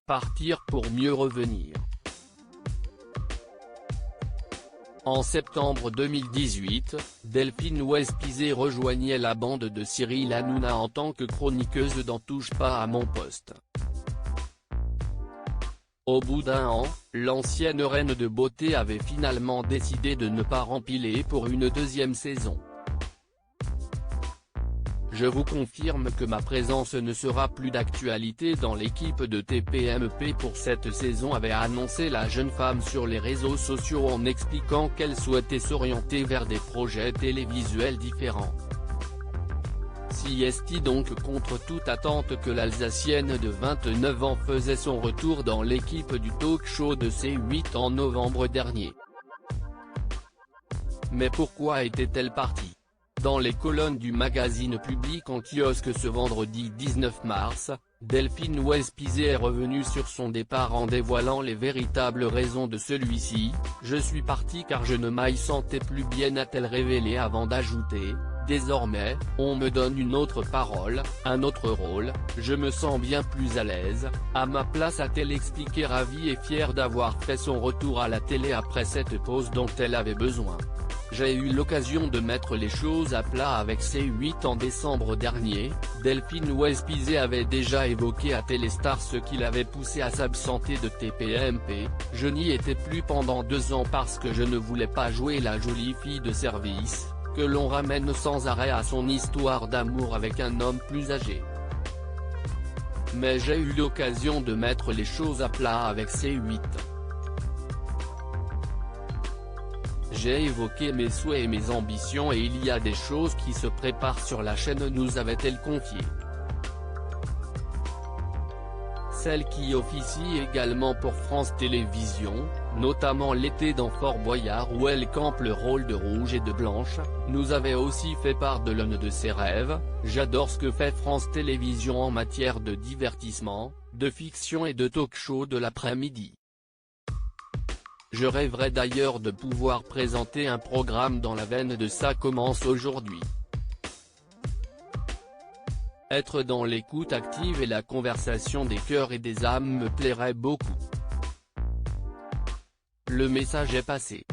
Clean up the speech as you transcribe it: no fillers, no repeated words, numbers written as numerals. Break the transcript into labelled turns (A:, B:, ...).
A: Partir pour mieux revenir. En septembre 2018, Delphine Westphizet rejoignait la bande de Cyril Hanouna en tant que chroniqueuse dans Touche pas à mon poste. Au bout d'un an, l'ancienne reine de beauté avait finalement décidé de ne pas rempiler pour une deuxième saison. Je vous confirme que ma présence ne sera plus d'actualité dans l'équipe de TPMP pour cette saison, avait annoncé la jeune femme sur les réseaux sociaux en expliquant qu'elle souhaitait s'orienter vers des projets télévisuels différents. Si est donc contre toute attente que l'Alsacienne de 29 ans faisait son retour dans l'équipe du talk-show de C8 en novembre dernier. Mais pourquoi était-elle partie ? Dans les colonnes du magazine Public en kiosque ce vendredi 19 mars, Delphine Westphizet est revenue sur son départ en dévoilant les véritables raisons de celui-ci. « Je suis partie car je ne m'y sentais plus bien », a-t-elle révélé avant d'ajouter « Désormais, on me donne une autre parole, un autre rôle, je me sens bien plus à l'aise, à ma place », a-t-elle expliqué, ravie et fière d'avoir fait son retour à la télé après cette pause dont elle avait besoin. J'ai eu l'occasion de mettre les choses à plat avec C8 en décembre dernier. Delphine Westphizet avait déjà évoqué à Téléstar ce qui l'avait poussé à s'absenter de TPMP. « Je n'y étais plus pendant 2 ans parce que je ne voulais pas jouer la jolie fille de service, que l'on ramène sans arrêt à son histoire d'amour avec un homme plus âgé. Mais j'ai eu l'occasion de mettre les choses à plat avec C8. J'ai évoqué mes souhaits et mes ambitions et il y a des choses qui se préparent sur la chaîne », nous avait-elle confié. Celle qui officie également pour France Télévisions, notamment l'été dans Fort Boyard où elle campe le rôle de Rouge et de Blanche, nous avait aussi fait part de l'un de ses rêves. « J'adore ce que fait France Télévisions en matière de divertissement, de fiction et de talk-show de l'après-midi. Je rêverais d'ailleurs de pouvoir présenter un programme dans la veine de Ça commence aujourd'hui. Être dans l'écoute active et la conversation des cœurs et des âmes me plairait beaucoup. Le message est passé.